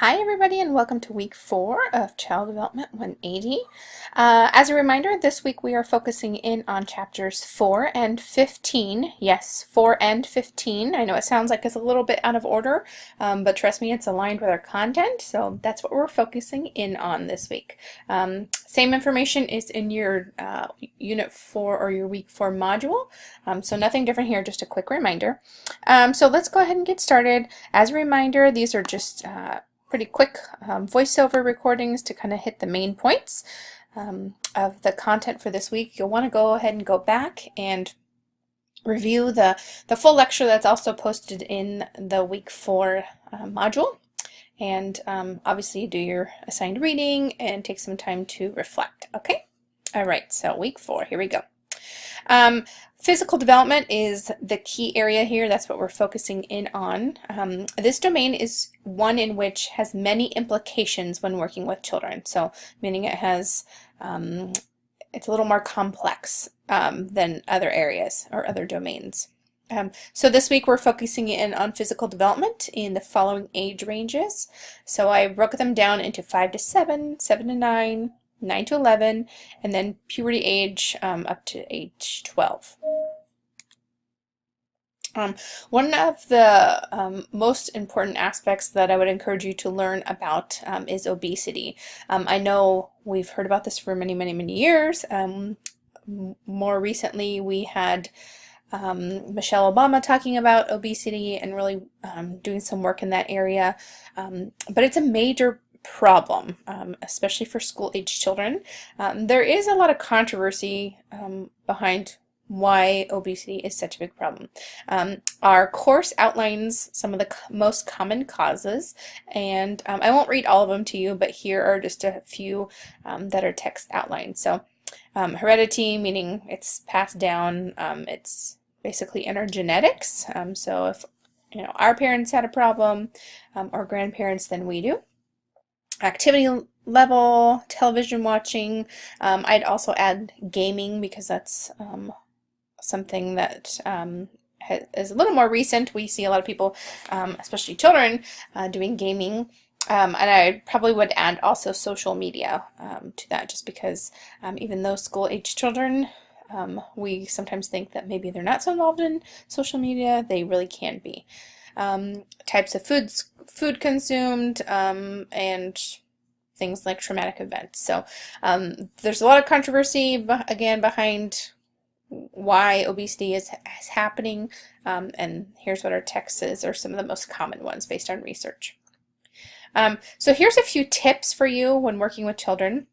Hi everybody and welcome to week 4 of Child Development 180. As a reminder, this week we are focusing in on chapters 4 and 15. Yes, 4 and 15. I know it sounds like it's a little bit out of order, but trust me, it's aligned with our content, so that's what we're focusing in on this week. Same information is in your Unit 4 or your week 4 module, so nothing different here, just a quick reminder. So let's go ahead and get started. As a reminder, these are just pretty quick voiceover recordings to kind of hit the main points of the content for this week. You'll want to go ahead and go back and review the full lecture that's also posted in the week 4 module. And obviously do your assigned reading and take some time to reflect. Okay? All right, so week 4, here we go. Physical development is the key area here. That's what we're focusing in on. This domain is one in which has many implications when working with children. So meaning it has, it's a little more complex than other areas or other domains. So this week we're focusing in on physical development in the following age ranges. So I broke them down into 5 to 7, 7 to 9, 9 to 11, and then puberty age up to age 12. One of the most important aspects that I would encourage you to learn about is obesity. I know we've heard about this for many, many, many years. More recently, we had Michelle Obama talking about obesity and really doing some work in that area. But it's a major problem, especially for school-age children. There is a lot of controversy behind why obesity is such a big problem. Our course outlines some of the most common causes, and I won't read all of them to you, but here are just a few that are text outlined. So heredity, meaning it's passed down, it's basically in our genetics. So if our parents had a problem or grandparents, then we do. Activity level, television watching. I'd also add gaming because that's something that is a little more recent. We see a lot of people, especially children, doing gaming. And I probably would add also social media to that, just because even though school-age children, we sometimes think that maybe they're not so involved in social media, they really can be. Types of food consumed, and things like traumatic events. So there's a lot of controversy again behind why obesity is happening, and here's what our text is, or some of the most common ones based on research. So here's a few tips for you when working with children.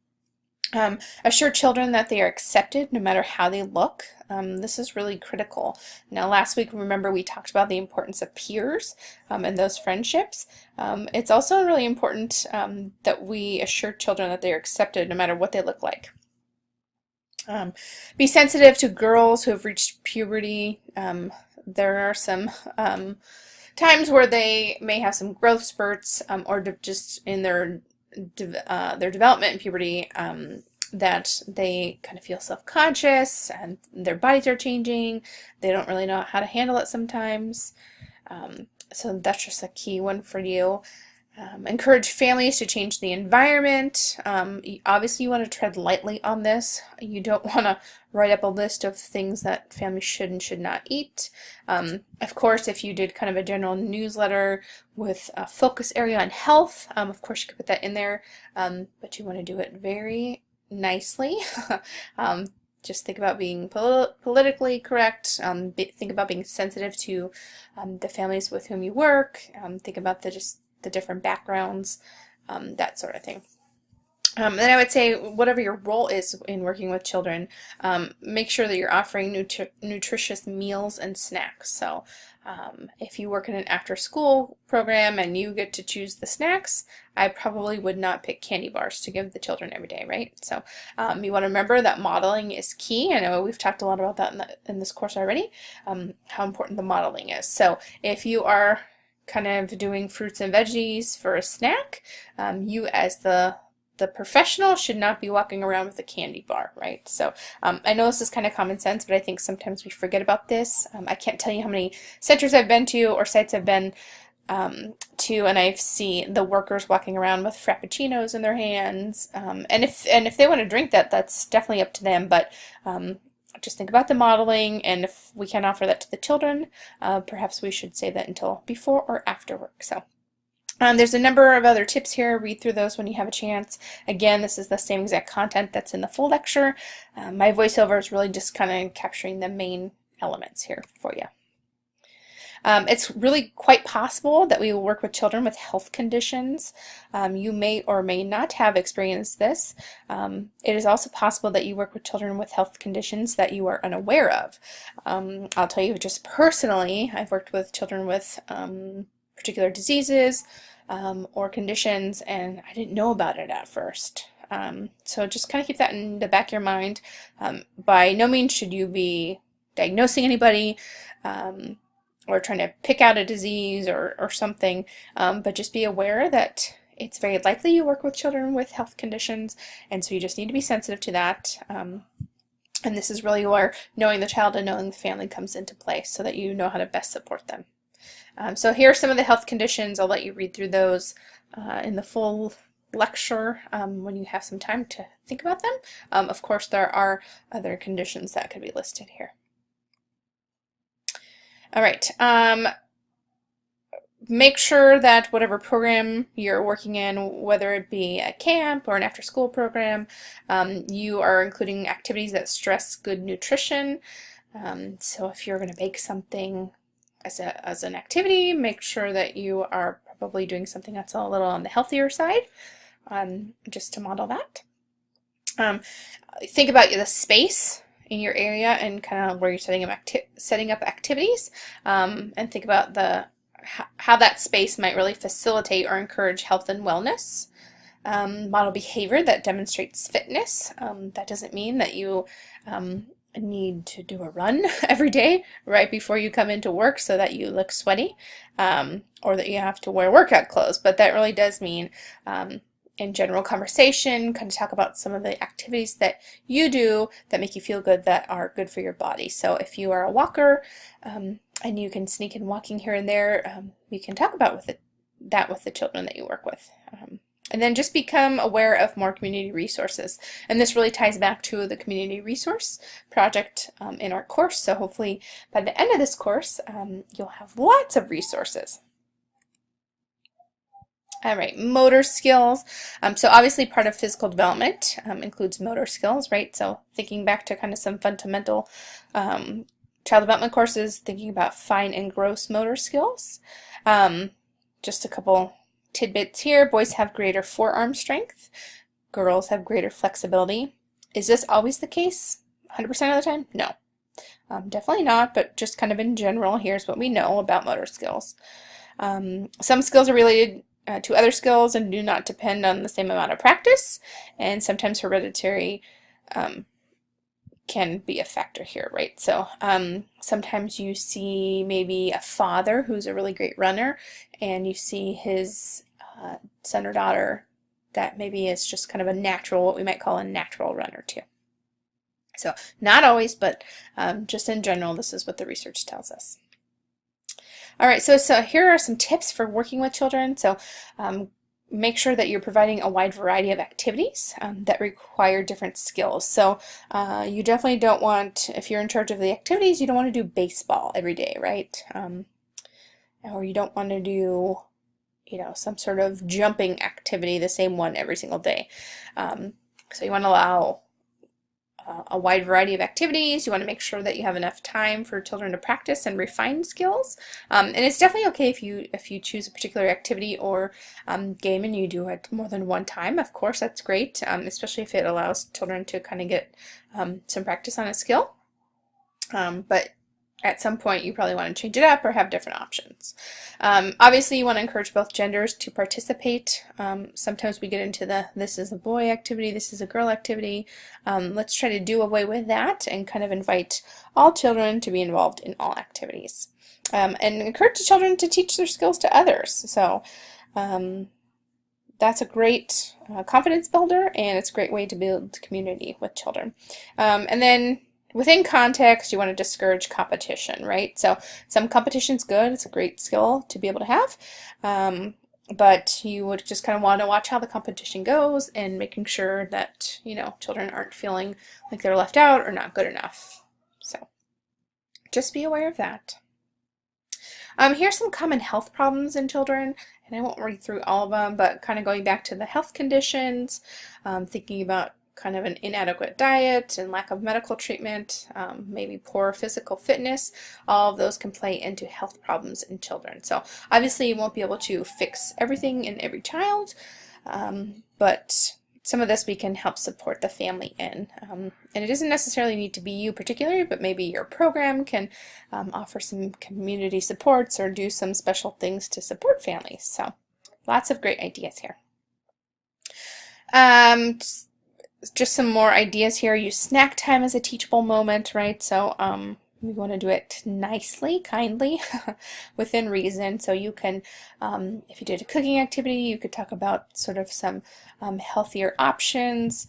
Assure children that they are accepted no matter how they look. This is really critical. Now, last week, remember, we talked about the importance of peers and those friendships. It's also really important that we assure children that they are accepted no matter what they look like. Be sensitive to girls who have reached puberty. There are some times where they may have some growth spurts, or just in their development in puberty, that they kind of feel self-conscious and their bodies are changing. They don't really know how to handle it sometimes. So that's just a key one for you. Encourage families to change the environment. Obviously, you want to tread lightly on this. You don't want to write up a list of things that families should and should not eat. Of course, if you did kind of a general newsletter with a focus area on health, of course you could put that in there, but you want to do it very nicely. Just think about being politically correct. Think about being sensitive to the families with whom you work. Think about the different backgrounds, that sort of thing. Then I would say, whatever your role is in working with children, make sure that you're offering nutritious meals and snacks. So if you work in an after-school program and you get to choose the snacks, I probably would not pick candy bars to give the children every day, right? So you want to remember that modeling is key. I know we've talked a lot about that in this course already, how important the modeling is. So if you are kind of doing fruits and veggies for a snack, you as the professional should not be walking around with a candy bar, right? So I know this is kind of common sense, but I think sometimes we forget about this. I can't tell you how many centers I've been to or sites I've been too, and I've seen the workers walking around with frappuccinos in their hands. And if they want to drink that, that's definitely up to them. But just think about the modeling, and if we can offer that to the children, perhaps we should save that until before or after work. So. There's a number of other tips here. Read through those when you have a chance. Again, this is the same exact content that's in the full lecture. My voiceover is really just kind of capturing the main elements here for you. It's really quite possible that we will work with children with health conditions. You may or may not have experienced this. It is also possible that you work with children with health conditions that you are unaware of. I'll tell you just personally, I've worked with children with particular diseases or conditions, and I didn't know about it at first. So just kind of keep that in the back of your mind. By no means should you be diagnosing anybody or trying to pick out a disease or something, but just be aware that it's very likely you work with children with health conditions, and so you just need to be sensitive to that. And this is really where knowing the child and knowing the family comes into play, so that you know how to best support them. So here are some of the health conditions. I'll let you read through those in the full lecture when you have some time to think about them. Of course, there are other conditions that could be listed here. All right. Make sure that whatever program you're working in, whether it be a camp or an after-school program, you are including activities that stress good nutrition. So if you're going to bake something as an activity, make sure that you are probably doing something that's a little on the healthier side, just to model that. Think about the space in your area and kind of where you're setting up activities, and think about how that space might really facilitate or encourage health and wellness. Model behavior that demonstrates fitness. That doesn't mean that you need to do a run every day right before you come into work so that you look sweaty, or that you have to wear workout clothes, but that really does mean in general conversation, kind of talk about some of the activities that you do that make you feel good, that are good for your body. So if you are a walker and you can sneak in walking here and there, you can talk about that with the children that you work with. And then just become aware of more community resources. And this really ties back to the community resource project in our course. So hopefully by the end of this course, you'll have lots of resources. All right, motor skills. So obviously part of physical development includes motor skills, right? So thinking back to kind of some fundamental child development courses, thinking about fine and gross motor skills. Just a couple tidbits here. Boys have greater forearm strength. Girls have greater flexibility. Is this always the case 100% of the time? No. Definitely not, but just kind of in general, here's what we know about motor skills. Some skills are related to other skills and do not depend on the same amount of practice, and sometimes hereditary can be a factor here, right? So sometimes you see maybe a father who's a really great runner, and you see his son or daughter that maybe is just kind of a natural, what we might call a natural runner too. So not always, but just in general, this is what the research tells us. All right, so here are some tips for working with children. So make sure that you're providing a wide variety of activities that require different skills. So you definitely don't want, if you're in charge of the activities, you don't want to do baseball every day, right? Or you don't want to do, some sort of jumping activity, the same one every single day. So you want to allow a wide variety of activities. You want to make sure that you have enough time for children to practice and refine skills. And it's definitely okay if you choose a particular activity or game and you do it more than one time. Of course, that's great, especially if it allows children to kind of get some practice on a skill. But at some point you probably want to change it up or have different options. Obviously you want to encourage both genders to participate. Sometimes we get into this is a boy activity, this is a girl activity. Let's try to do away with that and kind of invite all children to be involved in all activities. And encourage the children to teach their skills to others. So that's a great confidence builder, and it's a great way to build community with children. And then within context, you want to discourage competition, right? So some competition's good. It's a great skill to be able to have. But you would just kind of want to watch how the competition goes and making sure that, children aren't feeling like they're left out or not good enough. So just be aware of that. Here's some common health problems in children, and I won't read through all of them, but kind of going back to the health conditions, thinking about kind of an inadequate diet and lack of medical treatment, maybe poor physical fitness. All of those can play into health problems in children. So obviously you won't be able to fix everything in every child, but some of this we can help support the family in. And it doesn't necessarily need to be you particularly, but maybe your program can offer some community supports or do some special things to support families. So lots of great ideas here. Just some more ideas here. Use snack time as a teachable moment, right? So we want to do it nicely, kindly, within reason. So you can, if you did a cooking activity, you could talk about sort of some healthier options.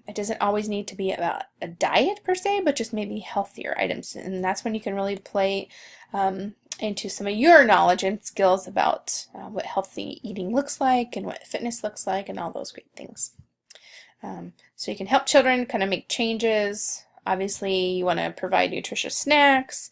It doesn't always need to be about a diet per se, but just maybe healthier items. And that's when you can really play into some of your knowledge and skills about what healthy eating looks like and what fitness looks like and all those great things. So you can help children kind of make changes. Obviously, you want to provide nutritious snacks,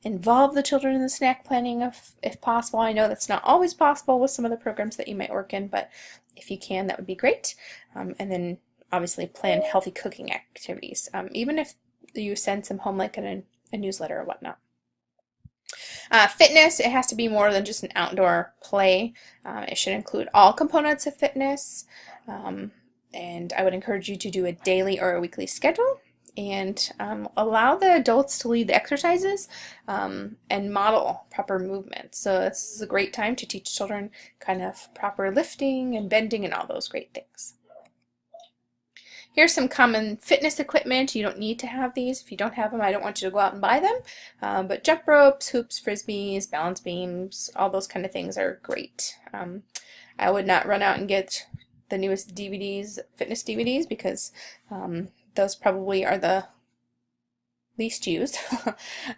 involve the children in the snack planning if possible. I know that's not always possible with some of the programs that you might work in, but if you can, that would be great. And then obviously plan healthy cooking activities, even if you send some home like in a newsletter or whatnot. Fitness, it has to be more than just an outdoor play. It should include all components of fitness. And I would encourage you to do a daily or a weekly schedule and allow the adults to lead the exercises and model proper movement. So this is a great time to teach children kind of proper lifting and bending and all those great things. Here's some common fitness equipment. You don't need to have these. If you don't have them, I don't want you to go out and buy them. But jump ropes, hoops, frisbees, balance beams, all those kind of things are great. I would not run out and get the newest DVDs, fitness DVDs, because those probably are the least used,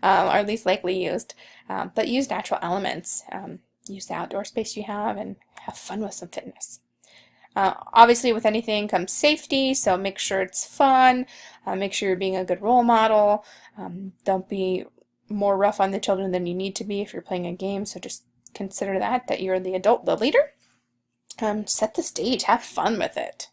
or least likely used. But use natural elements. Use the outdoor space you have and have fun with some fitness. Obviously with anything comes safety, so make sure it's fun, make sure you're being a good role model, don't be more rough on the children than you need to be if you're playing a game, so just consider that you're the adult, the leader. Set the stage, have fun with it.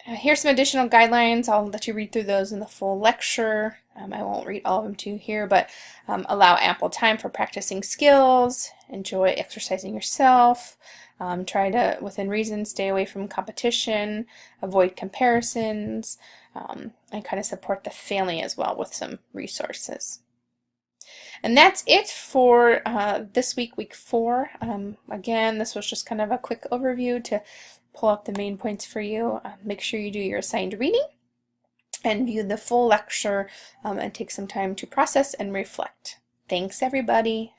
Here's some additional guidelines. I'll let you read through those in the full lecture. I won't read all of them to you here, but allow ample time for practicing skills, enjoy exercising yourself, try to, within reason, stay away from competition, avoid comparisons, and kind of support the family as well with some resources. And that's it for this week, week 4. Again, this was just kind of a quick overview to pull up the main points for you. Make sure you do your assigned reading and view the full lecture and take some time to process and reflect. Thanks, everybody.